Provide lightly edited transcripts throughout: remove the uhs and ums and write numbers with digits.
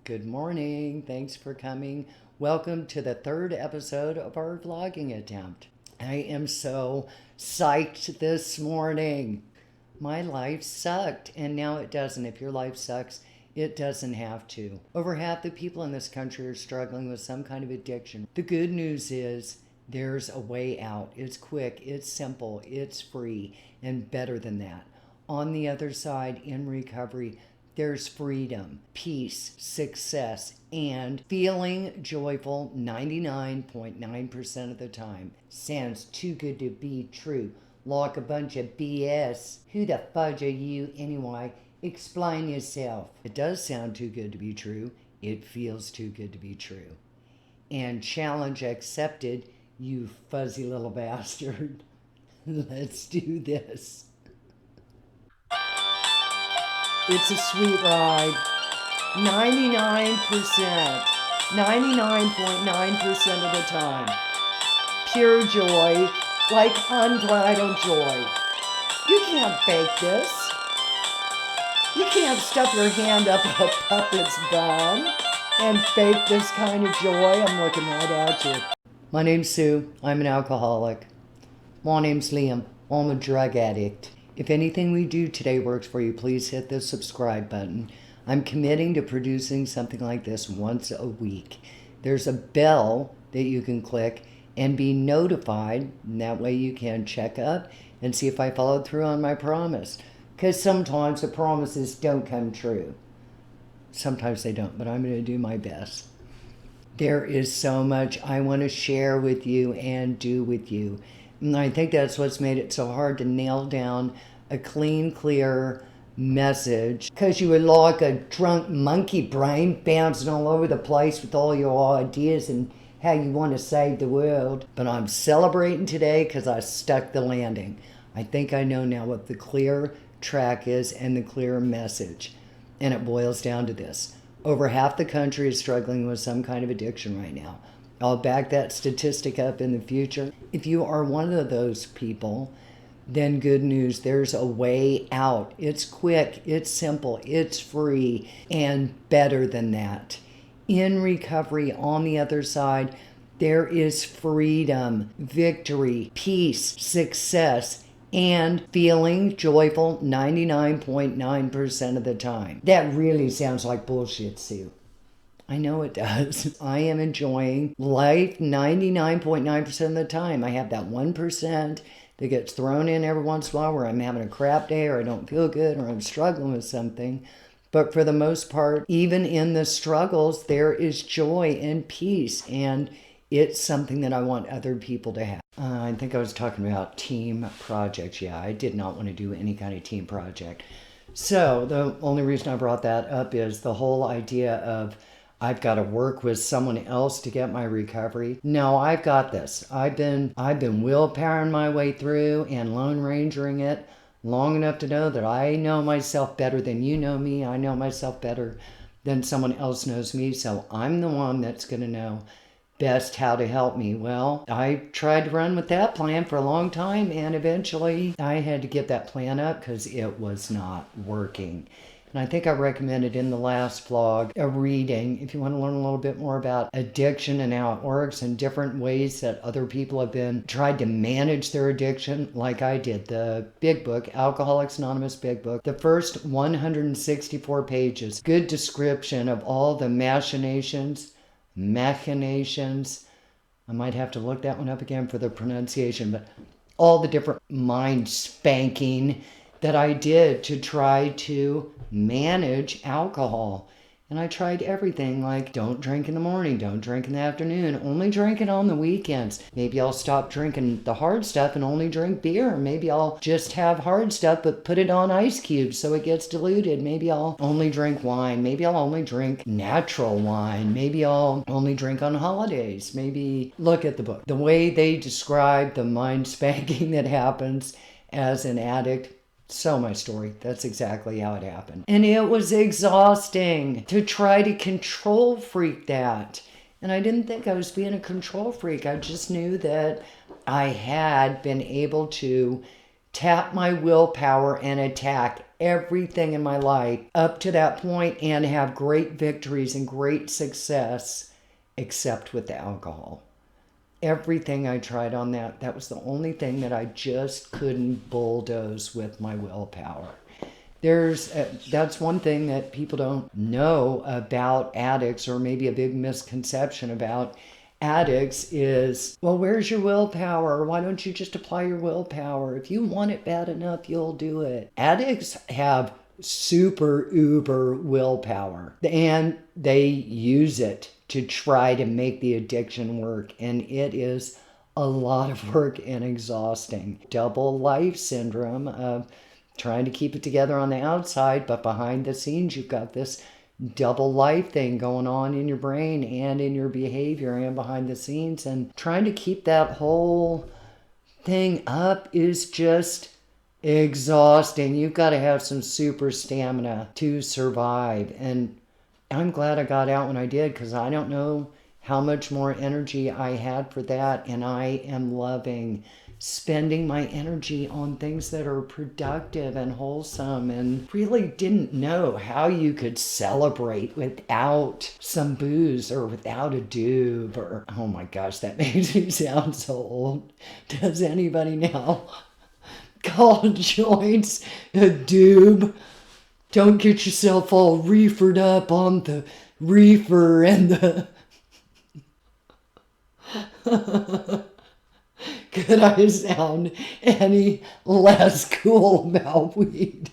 Good morning. Thanks for coming. Welcome to the third episode of our vlogging attempt. I am so psyched this morning. My life sucked, and now it doesn't. If your life sucks, it doesn't have to. Over half the people in this country are struggling with some kind of addiction. The good news is there's a way out. It's quick, it's simple, it's free, and better than that. On the other side, in recovery, there's freedom, peace, success, and feeling joyful 99.9% of the time. Sounds too good to be true. Like a bunch of BS. Who the fudge are you anyway? Explain yourself. It does sound too good to be true. It feels too good to be true. And challenge accepted, you fuzzy little bastard. Let's do this. It's a sweet ride. 99.9% of the time. Pure joy, like unbridled joy. You can't fake this. You can't stuff your hand up a puppet's bum and fake this kind of joy. I'm looking right at you. My name's Sue. I'm an alcoholic. My name's Liam. I'm a drug addict. If anything we do today works for you, please hit the subscribe button. I'm committing to producing something like this once a week. There's a bell that you can click and be notified, and that way you can check up and see if I followed through on my promise. Because sometimes the promises don't come true. Sometimes they don't, but I'm going to do my best. There is so much I want to share with you and do with you. And I think that's what's made it so hard to nail down a clean, clear message. Because you were like a drunk monkey brain bouncing all over the place with all your ideas and how you want to save the world. But I'm celebrating today because I stuck the landing. I think I know now what the clear track is and the clear message. And it boils down to this. Over half the country is struggling with some kind of addiction right now. I'll back that statistic up in the future. If you are one of those people, then good news, there's a way out. It's quick, it's simple, it's free, and better than that. In recovery, on the other side, there is freedom, victory, peace, success, and feeling joyful 99.9% of the time. That really sounds like bullshit, Sue. I know it does. I am enjoying life 99.9% of the time. I have that 1% that gets thrown in every once in a while where I'm having a crap day or I don't feel good or I'm struggling with something. But for the most part, even in the struggles, there is joy and peace. And it's something that I want other people to have. I think I was talking about team projects. Yeah, I did not want to do any kind of team project. So the only reason I brought that up is the whole idea of I've got to work with someone else to get my recovery. No, I've got this. I've been willpowering my way through and Lone Rangering it long enough to know that I know myself better than you know me. I know myself better than someone else knows me. So I'm the one that's going to know best how to help me. Well, I tried to run with that plan for a long time, and eventually I had to give that plan up because it was not working. And I think I recommended in the last vlog a reading if you want to learn a little bit more about addiction and how it works and different ways that other people have been tried to manage their addiction like I did. The big book, Alcoholics Anonymous Big Book, the first 164 pages, good description of all the machinations. I might have to look that one up again for the pronunciation, but all the different mind spanking that I did to try to manage alcohol. And I tried everything, like don't drink in the morning, don't drink in the afternoon, only drink it on the weekends. Maybe I'll stop drinking the hard stuff and only drink beer. Maybe I'll just have hard stuff but put it on ice cubes so it gets diluted. Maybe I'll only drink wine. Maybe I'll only drink natural wine. Maybe I'll only drink on holidays. Maybe look at the book. The way they describe the mind spanking that happens as an addict, so my story. That's exactly how it happened. And it was exhausting to try to control freak that. And I didn't think I was being a control freak. I just knew that I had been able to tap my willpower and attack everything in my life up to that point and have great victories and great success, except with the alcohol. Everything I tried on that was the only thing that I just couldn't bulldoze with my willpower. That's one thing that people don't know about addicts, or maybe a big misconception about addicts is, well, where's your willpower? Why don't you just apply your willpower? If you want it bad enough, you'll do it. Addicts have super uber willpower, and they use it to try to make the addiction work, and it is a lot of work and exhausting. Double life syndrome of trying to keep it together on the outside, but behind the scenes you've got this double life thing going on in your brain and in your behavior and behind the scenes, and trying to keep that whole thing up is just exhausting. You've got to have some super stamina to survive, and I'm glad I got out when I did, because I don't know how much more energy I had for that, and I am loving spending my energy on things that are productive and wholesome, and really didn't know how you could celebrate without some booze or without a doob, or, oh my gosh, that makes me sound so old. Does anybody now call joints a doob? Don't get yourself all reefered up on the reefer and the... Could I sound any less cool about weed?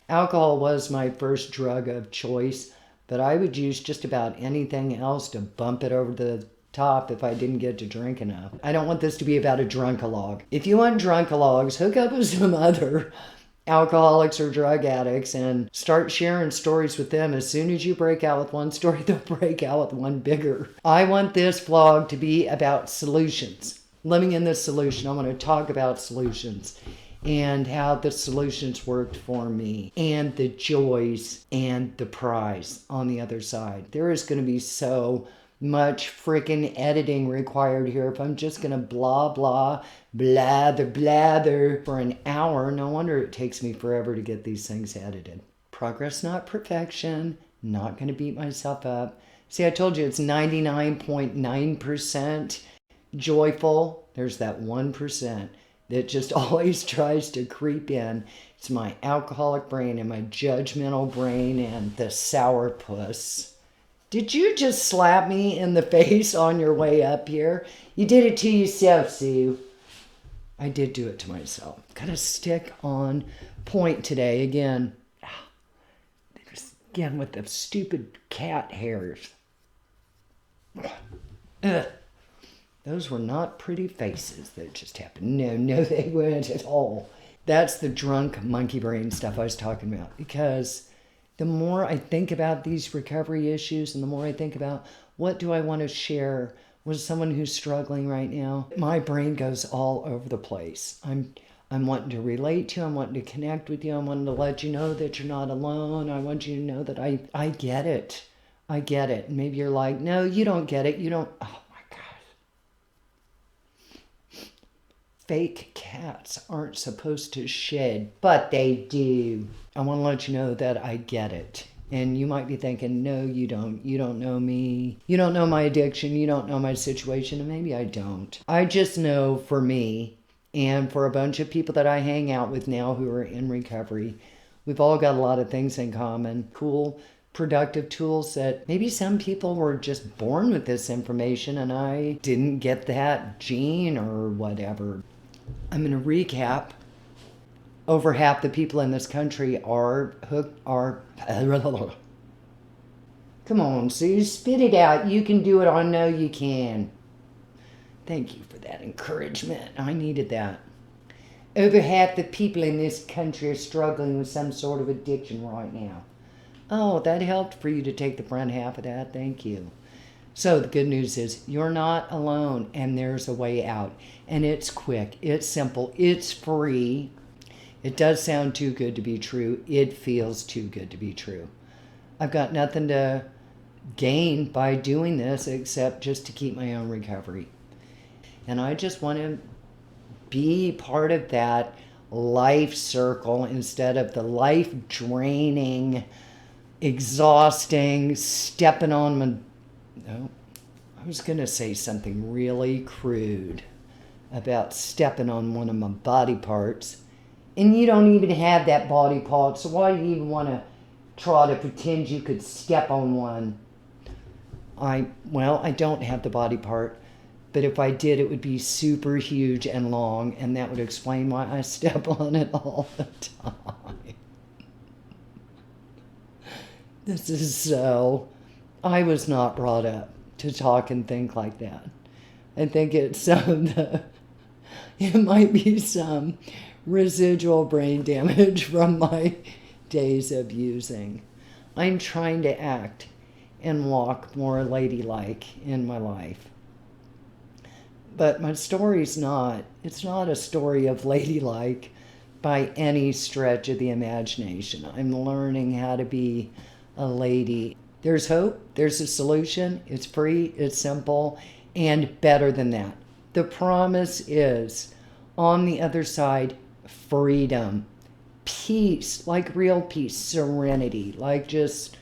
Alcohol was my first drug of choice, but I would use just about anything else to bump it over the top if I didn't get to drink enough. I don't want this to be about a drunkalogue. If you want drunkalogs, hook up with some other alcoholics or drug addicts and start sharing stories with them. As soon as you break out with one story, they'll break out with one bigger. I want this vlog to be about solutions. Living in this solution. I want to talk about solutions and how the solutions worked for me, and the joys and the prize on the other side. There is going to be so much freaking editing required here. If I'm just going to blather for an hour, no wonder it takes me forever to get these things edited. Progress, not perfection. Not going to beat myself up. See, I told you it's 99.9% joyful. There's that 1% that just always tries to creep in. It's my alcoholic brain and my judgmental brain and the sourpuss. Did you just slap me in the face on your way up here? You did it to yourself, Sue. I did do it to myself. Gotta stick on point today again. Again with the stupid cat hairs. Ugh. Those were not pretty faces that just happened. No, they weren't at all. That's the drunk monkey brain stuff I was talking about, because the more I think about these recovery issues and the more I think about what do I want to share with someone who's struggling right now, my brain goes all over the place. I'm wanting to relate to you. I'm wanting to connect with you. I'm wanting to let you know that you're not alone. I want you to know that I get it. I get it. And maybe you're like, no, you don't get it. You don't. Oh my God. Fake cats aren't supposed to shed, but they do. I want to let you know that I get it. And you might be thinking, no, you don't. You don't know me. You don't know my addiction. You don't know my situation. And maybe I don't. I just know for me and for a bunch of people that I hang out with now who are in recovery, we've all got a lot of things in common. Cool, productive tools that maybe some people were just born with this information and I didn't get that gene or whatever. I'm going to recap. Over half the people in this country are Come on, Sue, spit it out. You can do it. I know you can. Thank you for that encouragement. I needed that. Over half the people in this country are struggling with some sort of addiction right now. Oh, that helped for you to take the front half of that. Thank you. So the good news is you're not alone, and there's a way out. And it's quick. It's simple. It's free. It does sound too good to be true. It feels too good to be true. I've got nothing to gain by doing this except just to keep my own recovery. And I just want to be part of that life circle instead of the life draining, exhausting, stepping on my... No, I was going to say something really crude about stepping on one of my body parts. And you don't even have that body part, so why do you even want to try to pretend you could step on one? I don't have the body part, but if I did, it would be super huge and long, and that would explain why I step on it all the time. This is so... I was not brought up to talk and think like that. I think it's it might be some residual brain damage from my days of using. I'm trying to act and walk more ladylike in my life. But my story's not. It's not a story of ladylike by any stretch of the imagination. I'm learning how to be a lady. There's hope. There's a solution. It's free. It's simple. And better than that. The promise is, on the other side, freedom, peace, like real peace, serenity, like just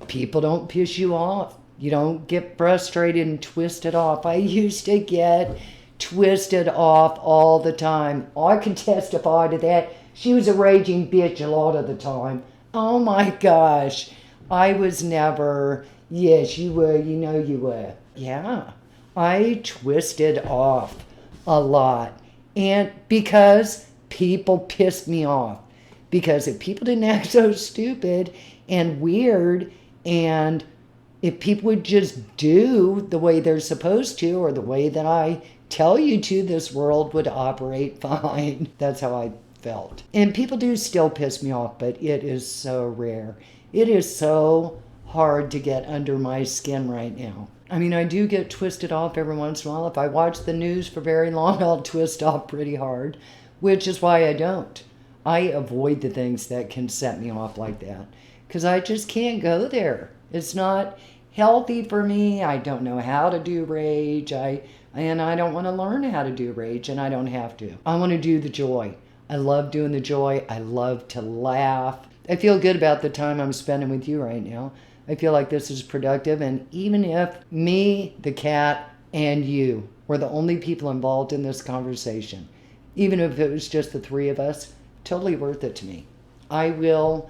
people don't piss you off. You don't get frustrated and twisted off. I used to get twisted off all the time. I can testify to that. She was a raging bitch a lot of the time. Oh my gosh. I was never, yes, you were, you know you were. Yeah, I twisted off a lot. And because people pissed me off. Because if people didn't act so stupid and weird, and if people would just do the way they're supposed to, or the way that I tell you to, this world would operate fine. That's how I felt. And people do still piss me off, but it is so rare. It is so hard to get under my skin right now. I mean, I do get twisted off every once in a while. If I watch the news for very long, I'll twist off pretty hard, which is why I don't. I avoid the things that can set me off like that because I just can't go there. It's not healthy for me. I don't know how to do rage. And I don't want to learn how to do rage, and I don't have to. I want to do the joy. I love doing the joy. I love to laugh. I feel good about the time I'm spending with you right now. I feel like this is productive, and even if me, the cat, and you were the only people involved in this conversation, even if it was just the three of us, totally worth it to me. I will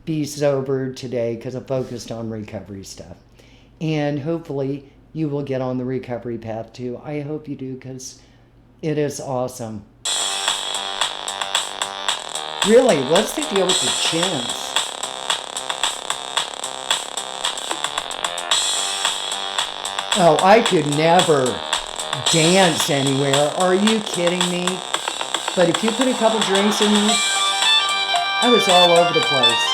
be sober today because I'm focused on recovery stuff. And hopefully you will get on the recovery path too. I hope you do because it is awesome. Really, what's the deal with the chins? Oh, I could never dance anywhere. Are you kidding me? But if you put a couple drinks in me, I was all over the place.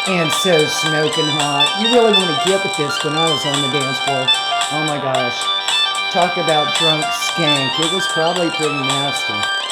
And so smoking hot. You really want to get with this when I was on the dance floor. Oh my gosh. Talk about drunk skank. It was probably pretty nasty.